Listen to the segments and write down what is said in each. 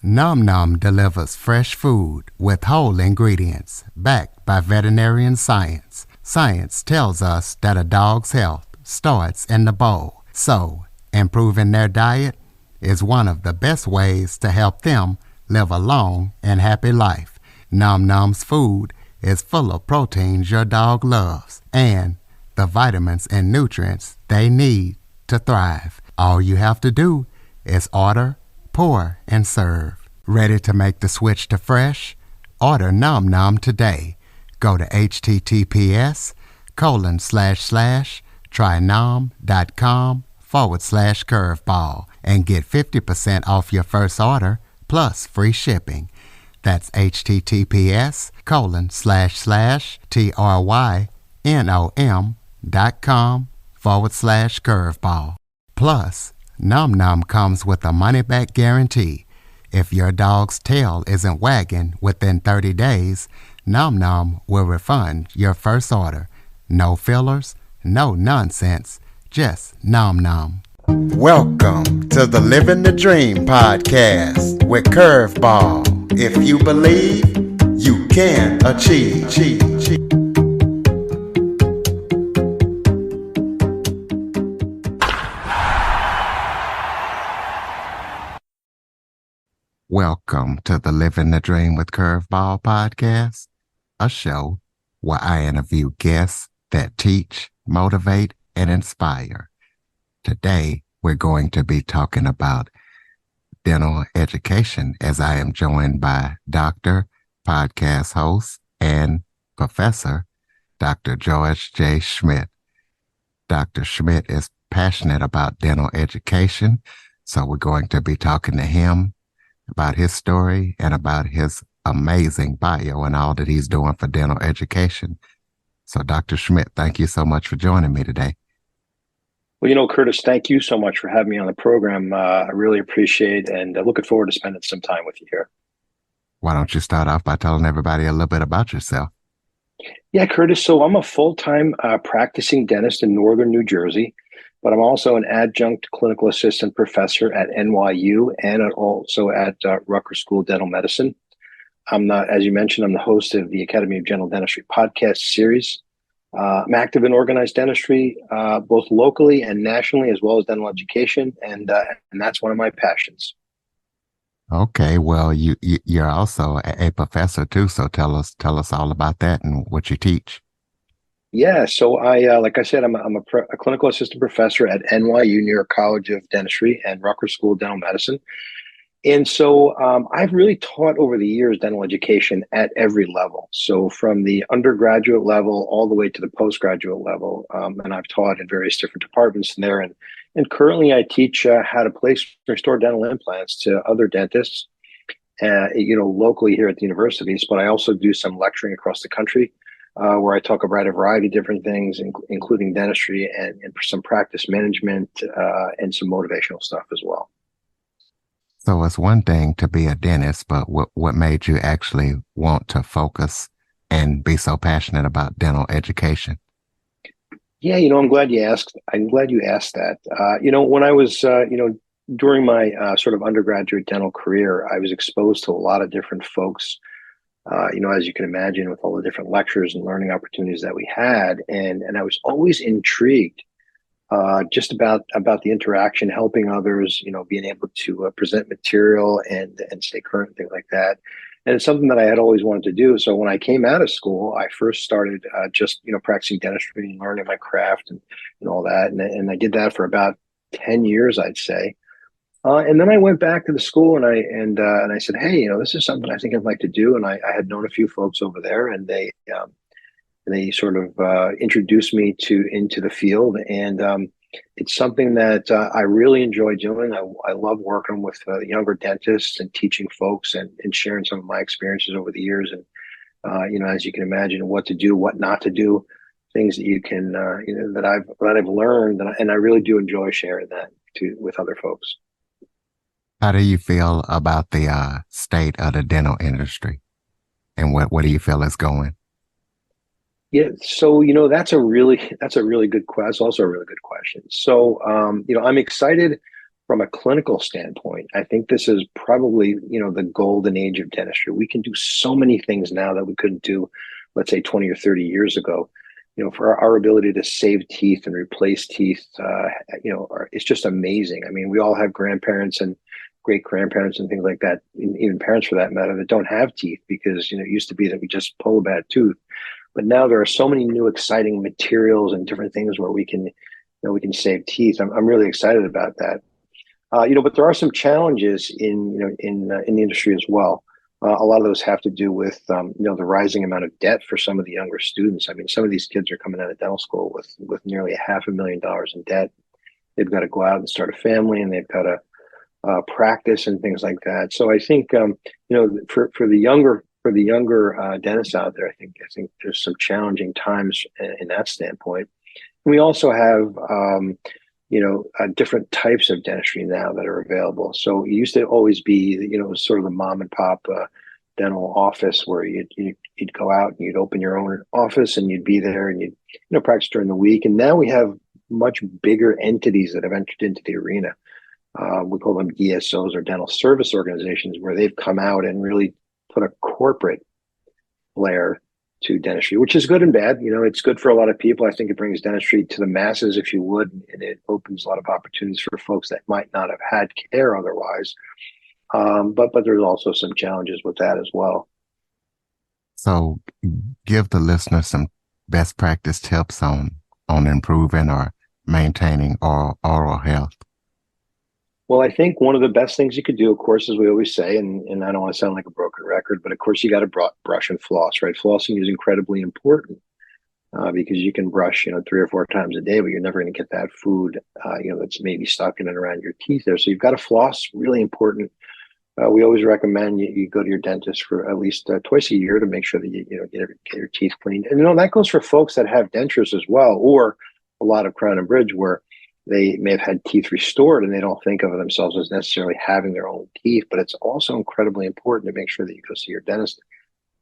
Nom Nom delivers fresh food with whole ingredients backed by veterinarian science. Science tells us that a dog's health starts in the bowl, so improving their diet is one of the best ways to help them live a long and happy life. Nom Nom's food is full of proteins your dog loves and the vitamins and nutrients they need to thrive. All you have to do is order, pour, and serve. Ready to make the switch to fresh? Order Nom Nom today. Go to https://trynom.com/curveball and get 50% off your first order plus free shipping. That's https://trynom.com/curveball. Plus, Nom Nom comes with a money-back guarantee. If your dog's tail isn't wagging within 30 days, Nom Nom will refund your first order. No fillers, no nonsense, just Nom Nom. Welcome to the Living the Dream podcast with Curveball. If you believe, you can achieve. Welcome to the Living the Dream with Curveball podcast, a show where I interview guests that teach, motivate, and inspire. Today, we're going to be talking about dental education as I am joined by Dr., podcast host, and professor, Dr. George J. Schmidt. Dr. Schmidt is passionate about dental education, so we're going to be talking to him about his story and about his amazing bio and all that he's doing for dental education. So, Dr. Schmidt, thank you so much for joining me today. Well, Curtis, thank you so much for having me on the program. I really appreciate it and looking forward to spending some time with you here. Why don't you start off by telling everybody a little bit about yourself? Yeah, Curtis. So I'm a full-time practicing dentist in Northern New Jersey, but I'm also an adjunct clinical assistant professor at NYU and also at Rutgers School of Dental Medicine. As you mentioned, I'm the host of the Academy of General Dentistry podcast series. I'm active in organized dentistry, both locally and nationally, as well as dental education, and that's one of my passions. Okay, well, you're also a professor too, so tell us all about that and what you teach. Yeah, so like I said, I'm a clinical assistant professor at NYU, New York College of Dentistry, and Rutgers School of Dental Medicine. And so I've really taught over the years dental education at every level. So from the undergraduate level all the way to the postgraduate level. And I've taught in various different departments in there. And currently I teach how to place and restore dental implants to other dentists, locally here at the universities. But I also do some lecturing across the country where I talk about a variety of different things, including dentistry and some practice management and some motivational stuff as well. So it's one thing to be a dentist, but what made you actually want to focus and be so passionate about dental education? Yeah, I'm glad you asked. I'm glad you asked that. When I was, during my sort of undergraduate dental career, I was exposed to a lot of different folks, as you can imagine, with all the different lectures and learning opportunities that we had. And I was always intrigued just about the interaction, helping others, being able to present material and stay current and things like that. And it's something that I had always wanted to do. So when I came out of school, I first started just, practicing dentistry and learning my craft and all that. And I did that for about 10 years, I'd say. And then I went back to the school and I said, hey, this is something I think I'd like to do. And I had known a few folks over there, and they sort of introduced me into the field, and it's something that I really enjoy doing. I love working with younger dentists and teaching folks and sharing some of my experiences over the years, and as you can imagine, what to do, what not to do, things that you can that I've learned, and I really do enjoy sharing that with other folks. How do you feel about the state of the dental industry, and what do you feel is going? Yeah, so that's a really good question. It's also a really good question. So I'm excited from a clinical standpoint, I think this is probably, the golden age of dentistry. We can do so many things now that we couldn't do, let's say, 20 or 30 years ago. For our ability to save teeth and replace teeth, it's just amazing. I mean, we all have grandparents and great grandparents and things like that, and even parents for that matter, that don't have teeth because, it used to be that we just pull a bad tooth. But now there are so many new exciting materials and different things where we can save teeth. I'm really excited about that. But there are some challenges in the industry as well. A lot of those have to do with the rising amount of debt for some of the younger students. I mean, some of these kids are coming out of dental school with nearly $500,000 in debt. They've got to go out and start a family, and they've got to practice and things like that. So I think for the younger dentists out there, I think there's some challenging times in that standpoint. And we also have different types of dentistry now that are available. So it used to always be, sort of the mom and pop dental office where you'd go out and you'd open your own office and you'd be there and you'd practice during the week. And now we have much bigger entities that have entered into the arena. We call them DSOs, or dental service organizations, where they've come out and really put a corporate layer to dentistry, which is good and bad. It's good for a lot of people. I think it brings dentistry to the masses, if you would, and it opens a lot of opportunities for folks that might not have had care otherwise. But there's also some challenges with that as well. So give the listener some best practice tips on improving or maintaining oral health. Well, I think one of the best things you could do, of course, as we always say, and I don't want to sound like a broken record, but of course you got to brush and floss, right? Flossing is incredibly important because you can brush, 3 or 4 times a day, but you're never going to get that food, that's maybe stuck in and around your teeth there. So you've got to floss, really important. We always recommend you go to your dentist for at least twice a year to make sure that you get your teeth cleaned. And that goes for folks that have dentures as well, or a lot of crown and bridge where they may have had teeth restored and they don't think of themselves as necessarily having their own teeth. But it's also incredibly important to make sure that you go see your dentist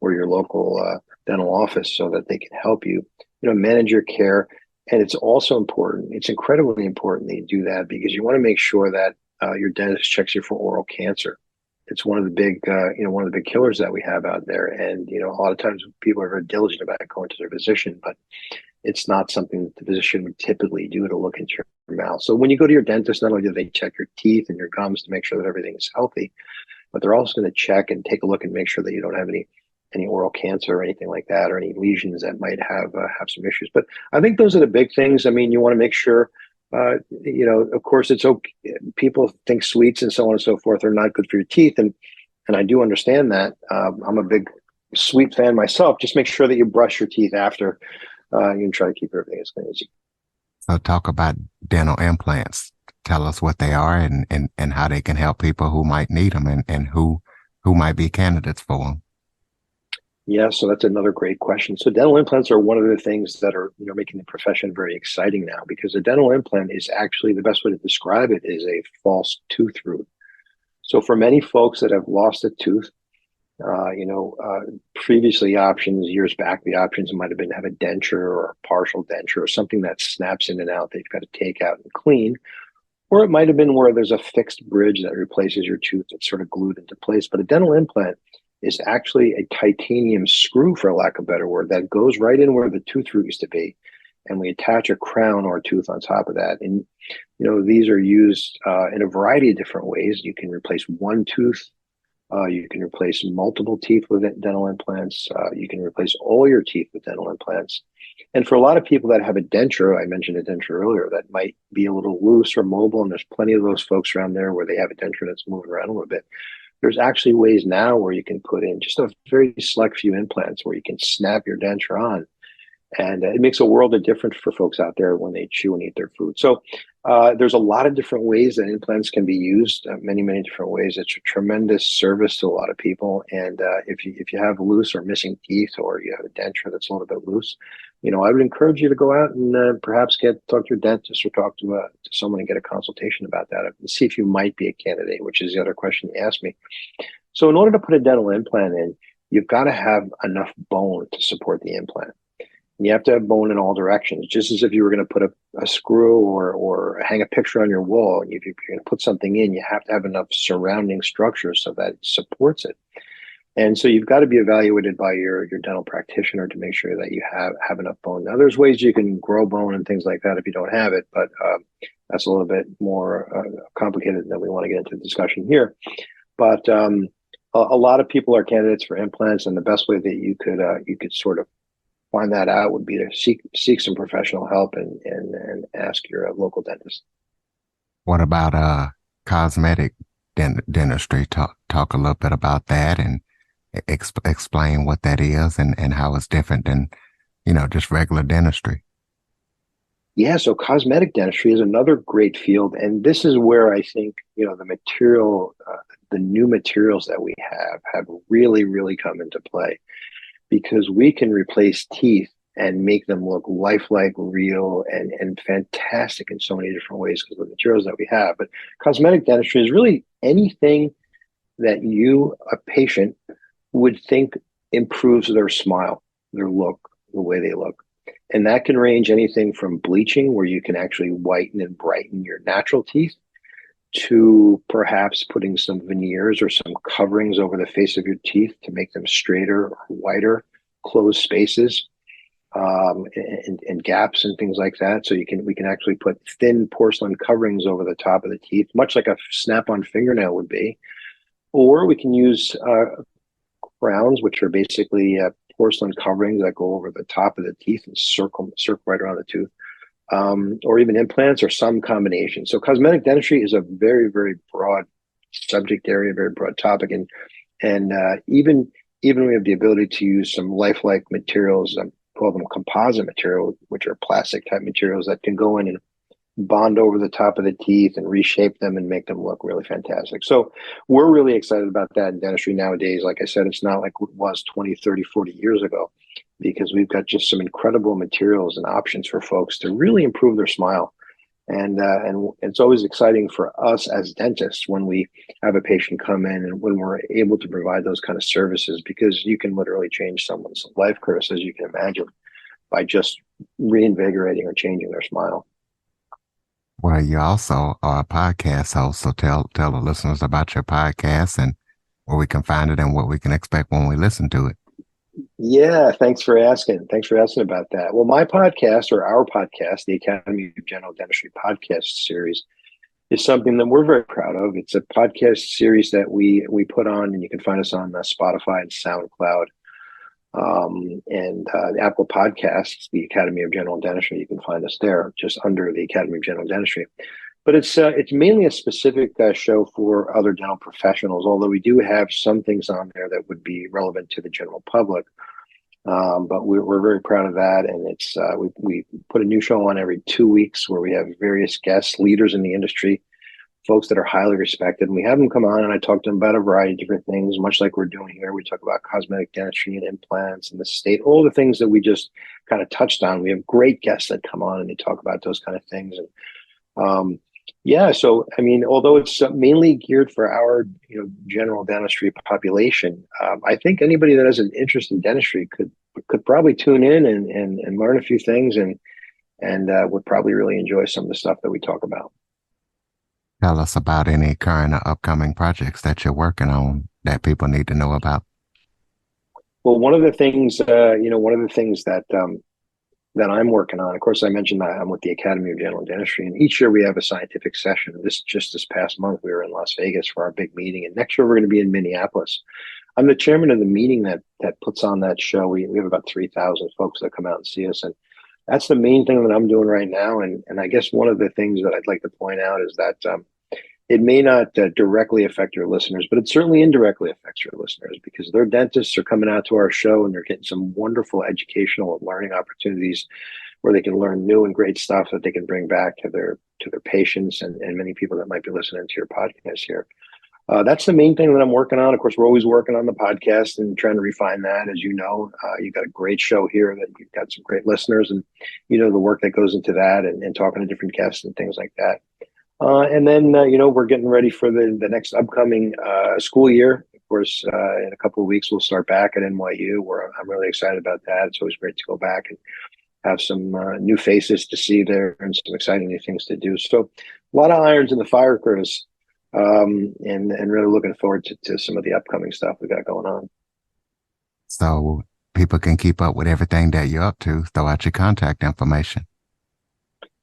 or your local dental office so that they can help you, manage your care. And it's also important. It's incredibly important that you do that because you want to make sure that your dentist checks you for oral cancer. It's one of the big killers that we have out there. And, a lot of times people are very diligent about going to their physician, but it's not something that the physician would typically do to look into your mouth. So when you go to your dentist, not only do they check your teeth and your gums to make sure that everything is healthy, but they're also going to check and take a look and make sure that you don't have any oral cancer or anything like that, or any lesions that might have some issues. But I think those are the big things. I mean, you want to make sure, of course, it's okay. People think sweets and so on and so forth are not good for your teeth, and I do understand that. I'm a big sweet fan myself. Just make sure that you brush your teeth after. You can try to keep everything as clean as you So talk about dental implants. Tell us what they are and how they can help people who might need them and who might be candidates for them. Yeah, so that's another great question. So dental implants are one of the things that are making the profession very exciting now, because a dental implant is actually, the best way to describe it is a false tooth root. So for many folks that have lost a tooth, previously options years back, the options might have been to have a denture or a partial denture or something that snaps in and out that you've got to take out and clean. Or it might have been where there's a fixed bridge that replaces your tooth that's sort of glued into place. But a dental implant is actually a titanium screw, for lack of a better word, that goes right in where the tooth root used to be. And we attach a crown or a tooth on top of that. And, these are used in a variety of different ways. You can replace one tooth. You can replace multiple teeth with dental implants. You can replace all your teeth with dental implants. And for a lot of people that have a denture, I mentioned a denture earlier, that might be a little loose or mobile, and there's plenty of those folks around there where they have a denture that's moving around a little bit. There's actually ways now where you can put in just a very select few implants where you can snap your denture on. And it makes a world of difference for folks out there when they chew and eat their food. So there's a lot of different ways that implants can be used, many, many different ways. It's a tremendous service to a lot of people. And if you have loose or missing teeth, or you have a denture that's a little bit loose, I would encourage you to go out and perhaps talk to your dentist or talk to someone and get a consultation about that and see if you might be a candidate, which is the other question you asked me. So in order to put a dental implant in, you've got to have enough bone to support the implant. And you have to have bone in all directions, just as if you were going to put a screw or hang a picture on your wall. If you're going to put something in, you have to have enough surrounding structure so that it supports it. And so you've got to be evaluated by your dental practitioner to make sure that you have enough bone. Now, there's ways you can grow bone and things like that if you don't have it, but that's a little bit more complicated than we want to get into the discussion here. But a lot of people are candidates for implants, and the best way that you could sort of find that out would be to seek some professional help and ask your local dentist. What about cosmetic dentistry? Talk a little bit about that and explain what that is and how it's different than, just regular dentistry. Yeah, so cosmetic dentistry is another great field, and this is where I think the new materials that we have really, really come into play, because we can replace teeth and make them look lifelike, real, and fantastic in so many different ways because of the materials that we have. But cosmetic dentistry is really anything that you, a patient, would think improves their smile, their look, the way they look. And that can range anything from bleaching, where you can actually whiten and brighten your natural teeth, to perhaps putting some veneers or some coverings over the face of your teeth to make them straighter or whiter, close spaces, and gaps and things like that. So we can actually put thin porcelain coverings over the top of the teeth, much like a snap-on fingernail would be. Or we can use crowns, which are basically porcelain coverings that go over the top of the teeth and circle right around the tooth, or even implants or some combination. So cosmetic dentistry is a very, very broad subject area, very broad topic, and even we have the ability to use some lifelike materials. Call them composite material, which are plastic type materials that can go in and bond over the top of the teeth and reshape them and make them look really fantastic. So we're really excited about that in dentistry nowadays. Like I said, it's not like it was 20, 30, 40 years ago, because we've got just some incredible materials and options for folks to really improve their smile. And it's always exciting for us as dentists when we have a patient come in and when we're able to provide those kind of services, because you can literally change someone's life, Chris, as you can imagine, by just reinvigorating or changing their smile. Well, you also are a podcast host, so tell the listeners about your podcast and where we can find it and what we can expect when we listen to it. Yeah, thanks for asking. Thanks for asking about that. Well, my podcast, or our podcast, the Academy of General Dentistry podcast series, is something that we're very proud of. It's a podcast series that we put on, and you can find us on Spotify and SoundCloud, and Apple Podcasts, the Academy of General Dentistry. You can find us there, just under the Academy of General Dentistry. But it's mainly a specific show for other dental professionals, although we do have some things on there that would be relevant to the general public. But we're very proud of that, and it's we put a new show on every 2 weeks where we have various guests, leaders in the industry, folks that are highly respected, and we have them come on, and I talk to them about a variety of different things, much like we're doing here. We talk about cosmetic dentistry and implants and the state, all the things that we just kind of touched on. We have great guests that come on and they talk about those kind of things. And yeah, so I mean, although it's mainly geared for our general dentistry population, I think anybody that has an interest in dentistry could probably tune in and learn a few things, and would probably really enjoy some of the stuff that we talk about. Tell us about any current or upcoming projects that you're working on that people need to know about. Well, one of the things that I'm working on. Of course, I mentioned that I'm with the Academy of General Dentistry, and each year we have a scientific session. This past month, we were in Las Vegas for our big meeting, and next year we're going to be in Minneapolis. I'm the chairman of the meeting that puts on that show. We have about 3,000 folks that come out and see us, and that's the main thing that I'm doing right now. And I guess one of the things that I'd like to point out is that it may not directly affect your listeners, but it certainly indirectly affects your listeners, because their dentists are coming out to our show and they're getting some wonderful educational and learning opportunities where they can learn new and great stuff that they can bring back to their patients and many people that might be listening to your podcast here. That's the main thing that I'm working on. Of course, we're always working on the podcast and trying to refine that. As you know, you've got a great show here, that you've got some great listeners, and the work that goes into that, and talking to different guests and things like that. And then, we're getting ready for the next upcoming school year. course, in a couple of weeks, we'll start back at NYU, where I'm really excited about that. It's always great to go back and have some new faces to see there and some exciting new things to do. So a lot of irons in the fire, Curtis, and really looking forward to some of the upcoming stuff we got going on. So people can keep up with everything that you're up to. Throw out your contact information.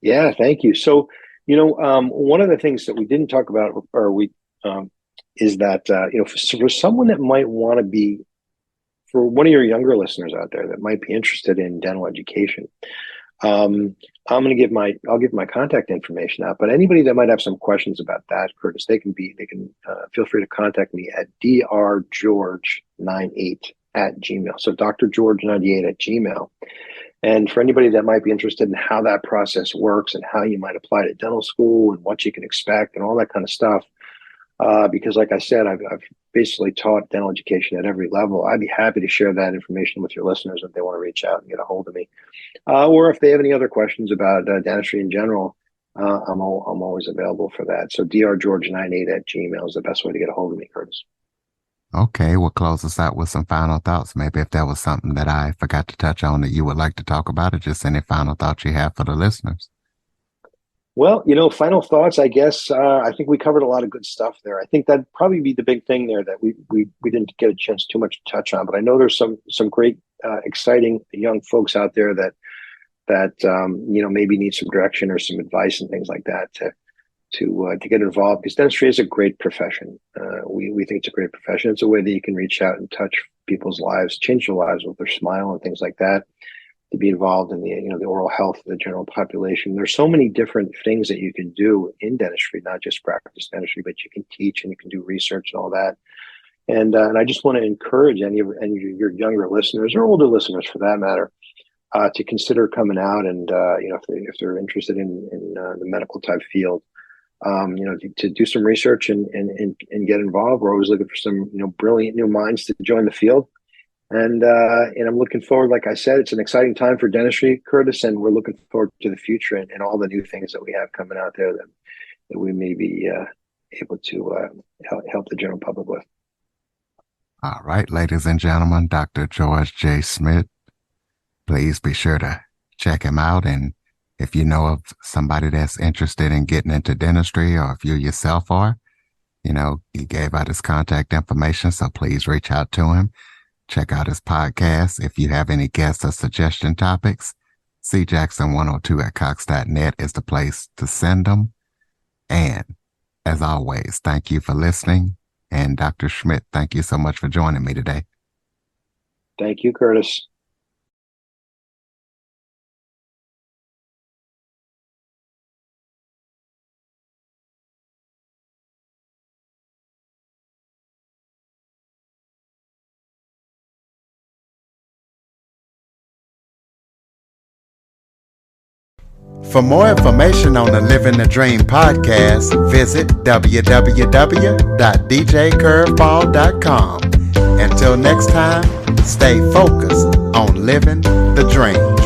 Yeah, thank you. So, one of the things that we didn't talk about, is that for someone that might want to be, for one of your younger listeners out there that might be interested in dental education, I'll give my contact information out. But anybody that might have some questions about that, Curtis, they can feel free to contact me at drgeorge98@gmail. So drgeorge98@gmail. And for anybody that might be interested in how that process works and how you might apply to dental school and what you can expect and all that kind of stuff, because like I said, I've basically taught dental education at every level. I'd be happy to share that information with your listeners if they want to reach out and get a hold of me. Or if they have any other questions about dentistry in general, I'm always available for that. So drgeorge98@gmail is the best way to get a hold of me, Curtis. Okay, we'll close us out with some final thoughts. Maybe if there was something that I forgot to touch on that you would like to talk about, or just any final thoughts you have for the listeners. Well, final thoughts, I guess. I think we covered a lot of good stuff there. I think that'd probably be the big thing there that we didn't get a chance too much to touch on. But I know there's some great, exciting young folks out there that maybe need some direction or some advice and things like that to get involved, because dentistry is a great profession. We think it's a great profession. It's a way that you can reach out and touch people's lives, change their lives with their smile and things like that. To be involved in the oral health of the general population. There's so many different things that you can do in dentistry, not just practice dentistry, but you can teach and you can do research and all that. And I just want to encourage any of your younger listeners or older listeners, for that matter, to consider coming out and if they're interested in the medical type field, to do some research and get involved. We're always looking for some brilliant new minds to join the field. And I'm looking forward, like I said, it's an exciting time for dentistry, Curtis, and we're looking forward to the future and all the new things that we have coming out there that we may be able to help the general public with. All right, ladies and gentlemen, Dr. George J. Schmidt, please be sure to check him out. And if you know of somebody that's interested in getting into dentistry, or if you yourself are, he gave out his contact information, so please reach out to him. Check out his podcast. If you have any guests or suggestion topics, cjackson102@cox.net is the place to send them. And as always, thank you for listening. And Dr. Schmidt, thank you so much for joining me today. Thank you, Curtis. For more information on the Living the Dream podcast, visit www.djcurveball.com. Until next time, stay focused on living the dream.